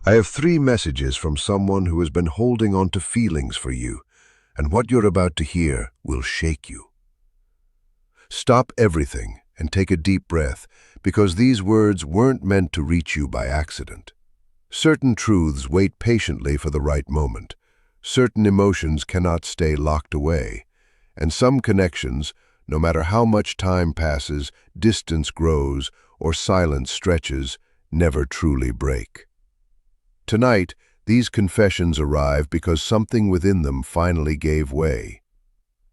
I have 3 messages from someone who has been holding on to feelings for you, and what you're about to hear will shake you. Stop everything and take a deep breath, because these words weren't meant to reach you by accident. Certain truths wait patiently for the right moment. Certain emotions cannot stay locked away. And some connections, no matter how much time passes, distance grows, or silence stretches, never truly break. Tonight, these confessions arrive because something within them finally gave way.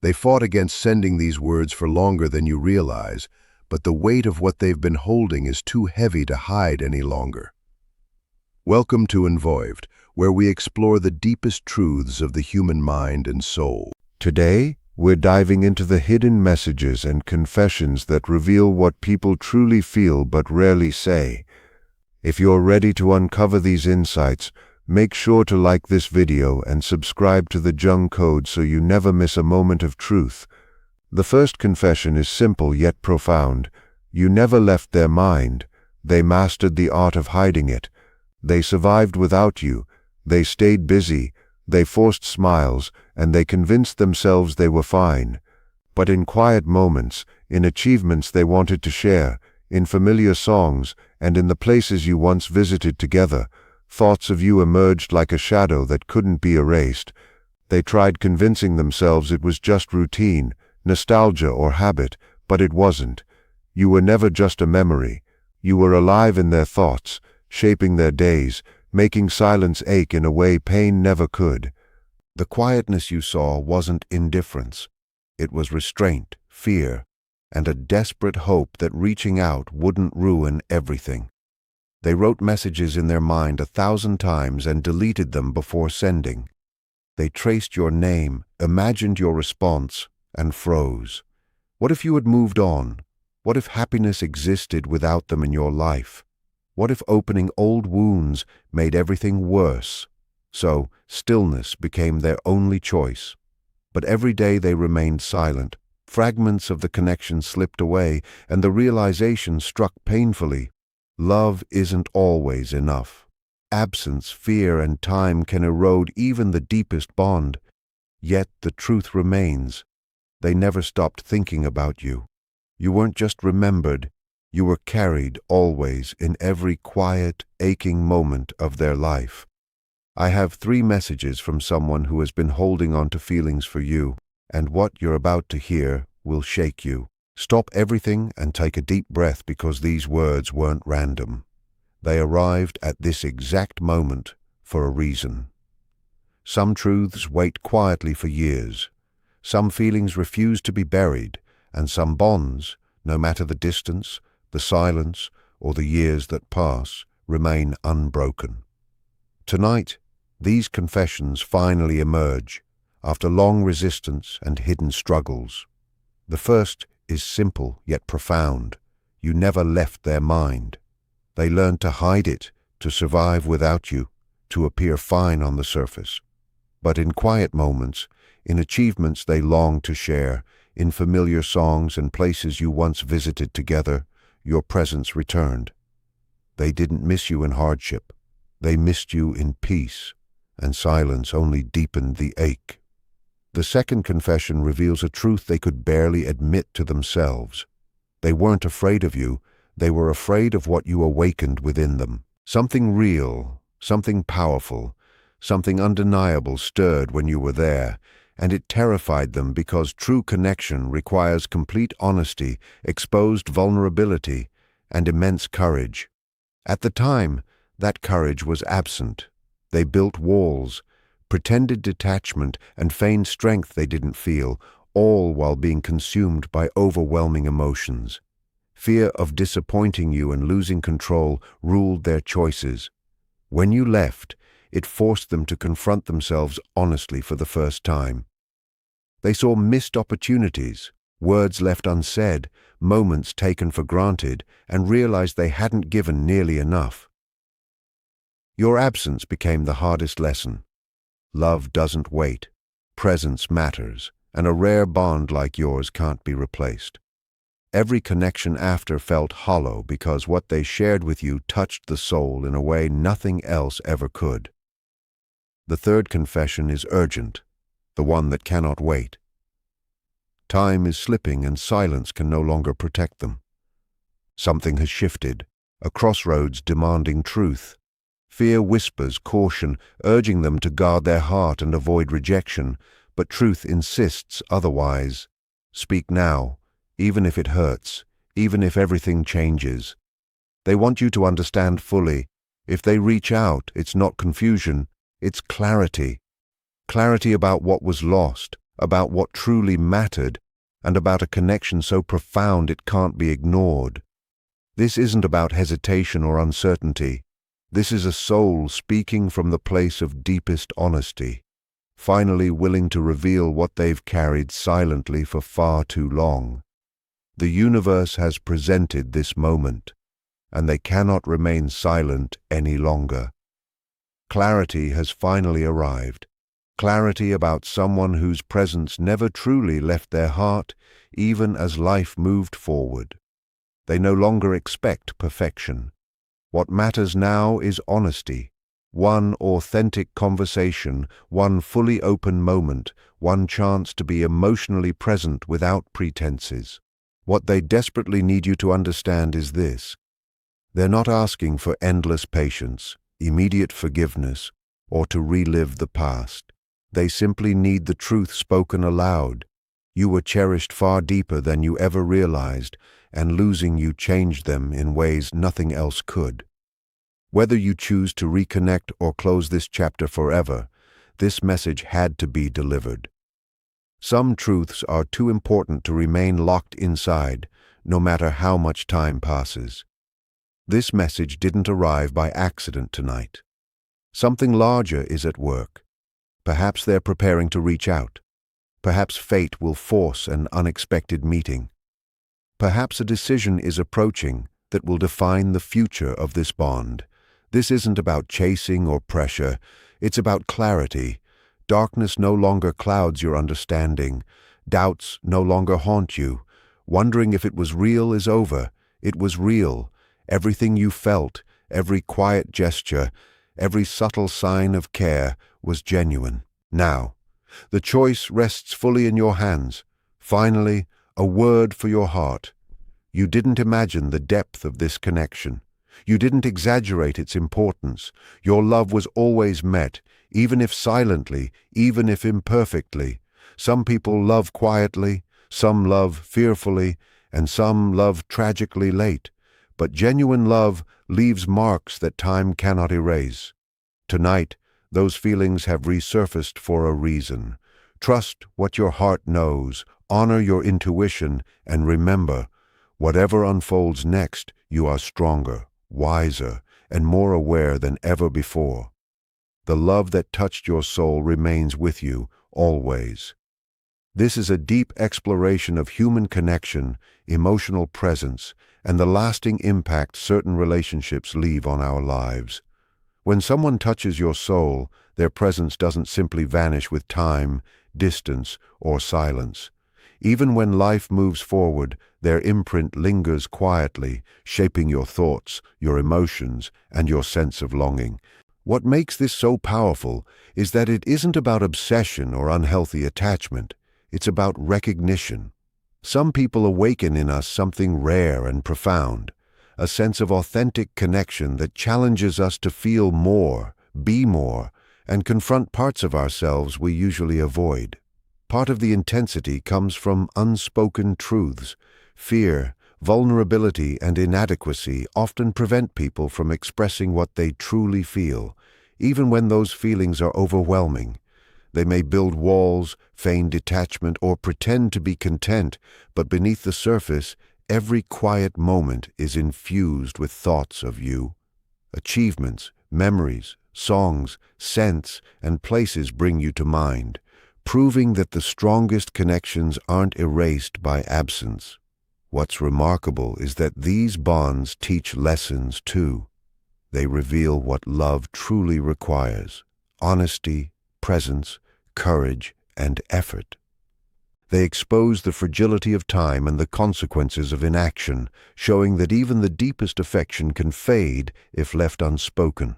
They fought against sending these words for longer than you realize, but the weight of what they've been holding is too heavy to hide any longer. Welcome to Involved, where we explore the deepest truths of the human mind and soul. Today, we're diving into the hidden messages and confessions that reveal what people truly feel but rarely say. If you're ready to uncover these insights, make sure to like this video and subscribe to the Jung Code so you never miss a moment of truth. The first confession is simple yet profound. You never left their mind. They mastered the art of hiding it. They survived without you. They stayed busy. They forced smiles, and they convinced themselves they were fine. But in quiet moments, in achievements they wanted to share, in familiar songs, and in the places you once visited together, thoughts of you emerged like a shadow that couldn't be erased. They tried convincing themselves it was just routine, nostalgia, or habit, but it wasn't. You were never just a memory. You were alive in their thoughts, shaping their days, making silence ache in a way pain never could. The quietness you saw wasn't indifference. It was restraint, fear, and a desperate hope that reaching out wouldn't ruin everything. They wrote messages in their mind 1,000 times and deleted them before sending. They traced your name, imagined your response, and froze. What if you had moved on? What if happiness existed without them in your life? What if opening old wounds made everything worse? So, stillness became their only choice. But every day they remained silent. Fragments of the connection slipped away, and the realization struck painfully. Love isn't always enough. Absence, fear, and time can erode even the deepest bond. Yet the truth remains. They never stopped thinking about you. You weren't just remembered. You were carried always in every quiet, aching moment of their life. I have 3 messages from someone who has been holding on to feelings for you, and what you're about to hear will shake you. Stop everything and take a deep breath, because these words weren't random. They arrived at this exact moment for a reason. Some truths wait quietly for years. Some feelings refuse to be buried, and some bonds, no matter the distance, the silence, or the years that pass, remain unbroken. Tonight, these confessions finally emerge, after long resistance and hidden struggles. The first is simple yet profound. You never left their mind. They learned to hide it, to survive without you, to appear fine on the surface. But in quiet moments, in achievements they longed to share, in familiar songs and places you once visited together, your presence returned. They didn't miss you in hardship. They missed you in peace, and silence only deepened the ache. The second confession reveals a truth they could barely admit to themselves. They weren't afraid of you. They were afraid of what you awakened within them. Something real, something powerful, something undeniable stirred when you were there, and it terrified them because true connection requires complete honesty, exposed vulnerability, and immense courage. At the time, that courage was absent. They built walls, pretended detachment, and feigned strength they didn't feel, all while being consumed by overwhelming emotions. Fear of disappointing you and losing control ruled their choices. When you left, it forced them to confront themselves honestly for the first time. They saw missed opportunities, words left unsaid, moments taken for granted, and realized they hadn't given nearly enough. Your absence became the hardest lesson. Love doesn't wait. Presence matters, and a rare bond like yours can't be replaced. Every connection after felt hollow because what they shared with you touched the soul in a way nothing else ever could. The third confession is urgent, the one that cannot wait. Time is slipping and silence can no longer protect them. Something has shifted, a crossroads demanding truth. Fear whispers caution, urging them to guard their heart and avoid rejection, but truth insists otherwise. Speak now, even if it hurts, even if everything changes. They want you to understand fully. If they reach out, it's not confusion, it's clarity. Clarity about what was lost, about what truly mattered, and about a connection so profound it can't be ignored. This isn't about hesitation or uncertainty. This is a soul speaking from the place of deepest honesty, finally willing to reveal what they've carried silently for far too long. The universe has presented this moment, and they cannot remain silent any longer. Clarity has finally arrived. Clarity about someone whose presence never truly left their heart, even as life moved forward. They no longer expect perfection. What matters now is honesty. One authentic conversation, one fully open moment, one chance to be emotionally present without pretenses. What they desperately need you to understand is this. They're not asking for endless patience, immediate forgiveness, or to relive the past. They simply need the truth spoken aloud. You were cherished far deeper than you ever realized, and losing you changed them in ways nothing else could. Whether you choose to reconnect or close this chapter forever, this message had to be delivered. Some truths are too important to remain locked inside, no matter how much time passes. This message didn't arrive by accident tonight. Something larger is at work. Perhaps they're preparing to reach out. Perhaps fate will force an unexpected meeting. Perhaps a decision is approaching that will define the future of this bond. This isn't about chasing or pressure. It's about clarity. Darkness no longer clouds your understanding. Doubts no longer haunt you. Wondering if it was real is over. It was real. Everything you felt, every quiet gesture, every subtle sign of care was genuine. Now, the choice rests fully in your hands. Finally, a word for your heart. You didn't imagine the depth of this connection. You didn't exaggerate its importance. Your love was always met, even if silently, even if imperfectly. Some people love quietly, some love fearfully, and some love tragically late. But genuine love leaves marks that time cannot erase. Tonight, those feelings have resurfaced for a reason. Trust what your heart knows, honor your intuition, and remember, whatever unfolds next, you are stronger, wiser, and more aware than ever before. The love that touched your soul remains with you, always. This is a deep exploration of human connection, emotional presence, and the lasting impact certain relationships leave on our lives. When someone touches your soul, their presence doesn't simply vanish with time, distance, or silence. Even when life moves forward, their imprint lingers quietly, shaping your thoughts, your emotions, and your sense of longing. What makes this so powerful is that it isn't about obsession or unhealthy attachment. It's about recognition. Some people awaken in us something rare and profound, a sense of authentic connection that challenges us to feel more, be more, and confront parts of ourselves we usually avoid. Part of the intensity comes from unspoken truths. Fear, vulnerability, and inadequacy often prevent people from expressing what they truly feel, even when those feelings are overwhelming. They may build walls, feign detachment, or pretend to be content, but beneath the surface, every quiet moment is infused with thoughts of you. Achievements, memories, songs, scents, and places bring you to mind, proving that the strongest connections aren't erased by absence. What's remarkable is that these bonds teach lessons too. They reveal what love truly requires: honesty, presence, courage, and effort. They expose the fragility of time and the consequences of inaction, showing that even the deepest affection can fade if left unspoken.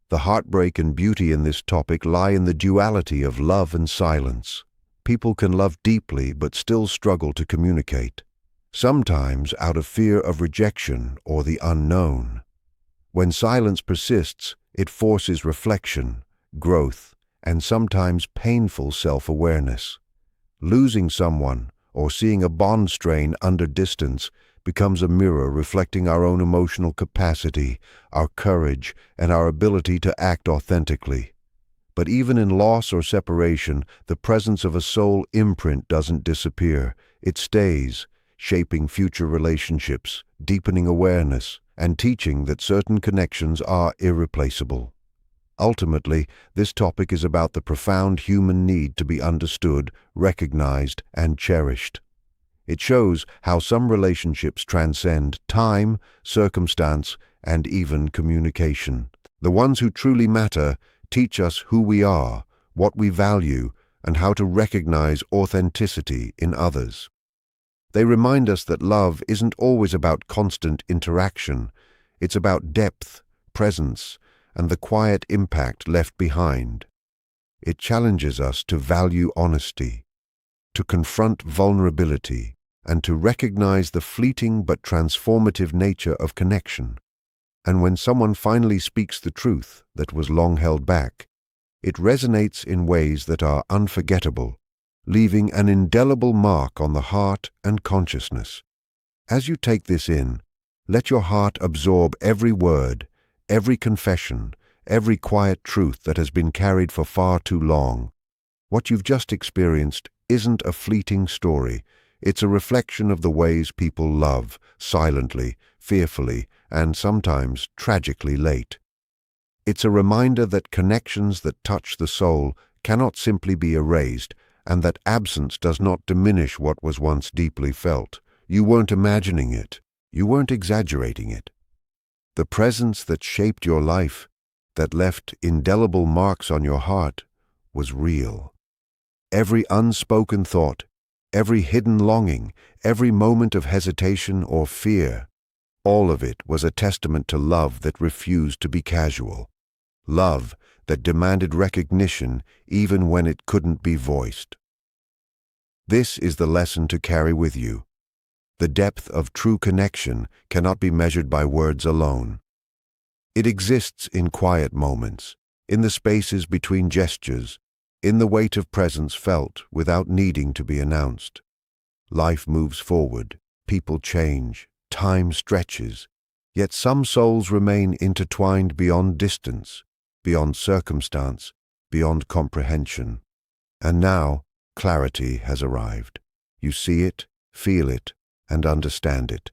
The heartbreak and beauty in this topic lie in the duality of love and silence. People can love deeply but still struggle to communicate, sometimes out of fear of rejection or the unknown. When silence persists, it forces reflection, growth, and sometimes painful self-awareness. Losing someone or seeing a bond strain under distance becomes a mirror reflecting our own emotional capacity, our courage, and our ability to act authentically. But even in loss or separation, the presence of a soul imprint doesn't disappear. It stays, shaping future relationships, deepening awareness, and teaching that certain connections are irreplaceable. Ultimately, this topic is about the profound human need to be understood, recognized, and cherished. It shows how some relationships transcend time, circumstance, and even communication. The ones who truly matter teach us who we are, what we value, and how to recognize authenticity in others. They remind us that love isn't always about constant interaction. It's about depth, presence, and the quiet impact left behind. It challenges us to value honesty, to confront vulnerability, and to recognize the fleeting but transformative nature of connection. And when someone finally speaks the truth that was long held back, it resonates in ways that are unforgettable, leaving an indelible mark on the heart and consciousness. As you take this in, let your heart absorb every word, every confession, every quiet truth that has been carried for far too long. What you've just experienced isn't a fleeting story. It's a reflection of the ways people love, silently, fearfully, and sometimes tragically late. It's a reminder that connections that touch the soul cannot simply be erased, and that absence does not diminish what was once deeply felt. You weren't imagining it. You weren't exaggerating it. The presence that shaped your life, that left indelible marks on your heart, was real. Every unspoken thought, every hidden longing, every moment of hesitation or fear, all of it was a testament to love that refused to be casual. Love that demanded recognition even when it couldn't be voiced. This is the lesson to carry with you. The depth of true connection cannot be measured by words alone. It exists in quiet moments, in the spaces between gestures, in the weight of presence felt without needing to be announced. Life moves forward, people change, time stretches, yet some souls remain intertwined beyond distance, beyond circumstance, beyond comprehension. And now, clarity has arrived. You see it, feel it, and understand it.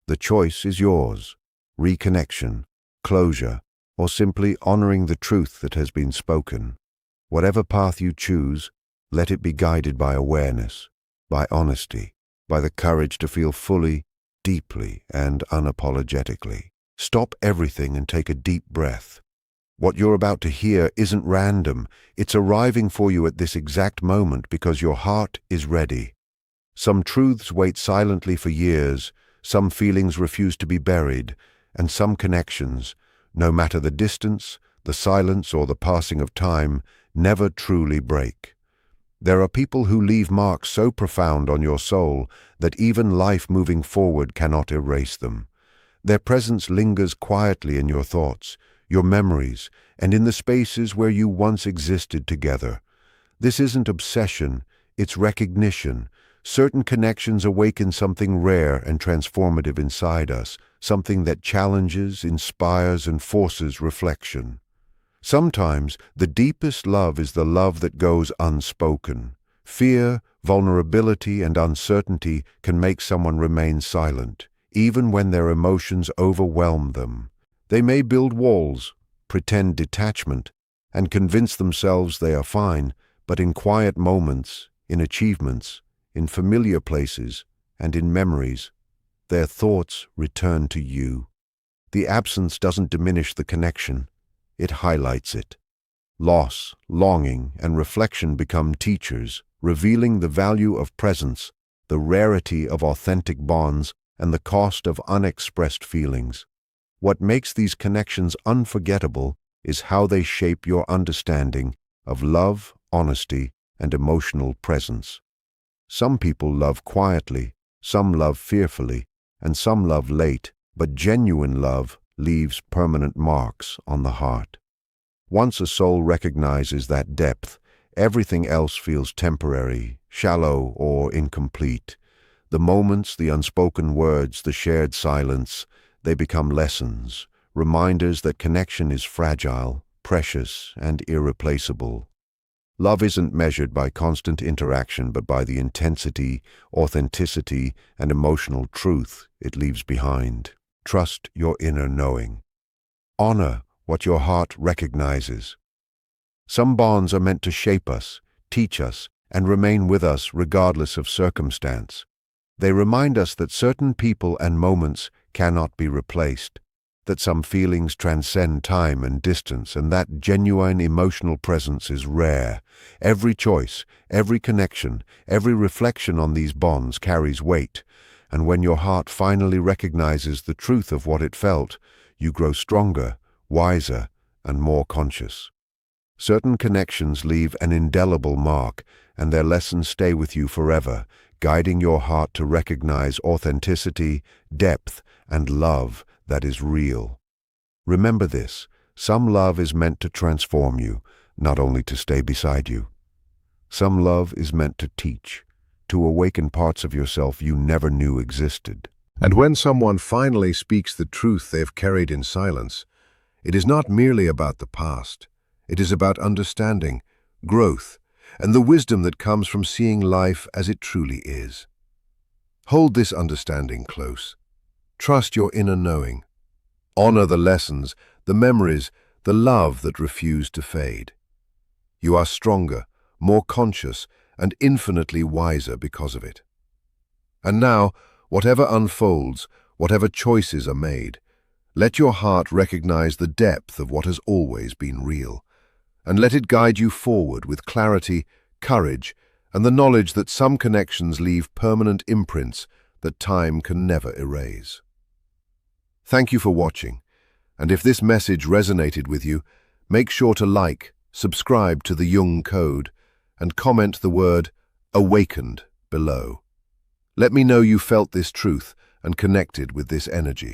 The choice is yours: reconnection, closure, or simply honoring the truth that has been spoken. Whatever path you choose, let it be guided by awareness, by honesty, by the courage to feel fully, deeply, and unapologetically. Stop everything and take a deep breath. What you're about to hear isn't random. It's arriving for you at this exact moment because your heart is ready. Some truths wait silently for years, some feelings refuse to be buried, and some connections, no matter the distance, the silence, or the passing of time, never truly break. There are people who leave marks so profound on your soul that even life moving forward cannot erase them. Their presence lingers quietly in your thoughts, your memories, and in the spaces where you once existed together. This isn't obsession, it's recognition. Certain connections awaken something rare and transformative inside us, something that challenges, inspires, and forces reflection. Sometimes the deepest love is the love that goes unspoken. Fear, vulnerability, and uncertainty can make someone remain silent, even when their emotions overwhelm them. They may build walls, pretend detachment, and convince themselves they are fine, but in quiet moments, in achievements, in familiar places, and in memories, their thoughts return to you. The absence doesn't diminish the connection, it highlights it. Loss, longing, and reflection become teachers, revealing the value of presence, the rarity of authentic bonds, and the cost of unexpressed feelings. What makes these connections unforgettable is how they shape your understanding of love, honesty, and emotional presence. Some people love quietly, some love fearfully, and some love late, but genuine love leaves permanent marks on the heart. Once a soul recognizes that depth, everything else feels temporary, shallow, or incomplete. The moments, the unspoken words, the shared silence, they become lessons, reminders that connection is fragile, precious, and irreplaceable. Love isn't measured by constant interaction, but by the intensity, authenticity, and emotional truth it leaves behind. Trust your inner knowing. Honor what your heart recognizes. Some bonds are meant to shape us, teach us, and remain with us regardless of circumstance. They remind us that certain people and moments cannot be replaced, that some feelings transcend time and distance, and that genuine emotional presence is rare. Every choice, every connection, every reflection on these bonds carries weight, and when your heart finally recognizes the truth of what it felt, you grow stronger, wiser, and more conscious. Certain connections leave an indelible mark, and their lessons stay with you forever, guiding your heart to recognize authenticity, depth, and love that is real. Remember this: some love is meant to transform you, not only to stay beside you. Some love is meant to teach, to awaken parts of yourself you never knew existed. And when someone finally speaks the truth they've carried in silence, it is not merely about the past. It is about understanding, growth, and the wisdom that comes from seeing life as it truly is. Hold this understanding close. Trust your inner knowing. Honor the lessons, the memories, the love that refuse to fade. You are stronger, more conscious, and infinitely wiser because of it. And now, whatever unfolds, whatever choices are made, let your heart recognize the depth of what has always been real, and let it guide you forward with clarity, courage, and the knowledge that some connections leave permanent imprints that time can never erase. Thank you for watching, and if this message resonated with you, make sure to like, subscribe to the Jung Code, and comment the word "awakened" below. Let me know you felt this truth and connected with this energy.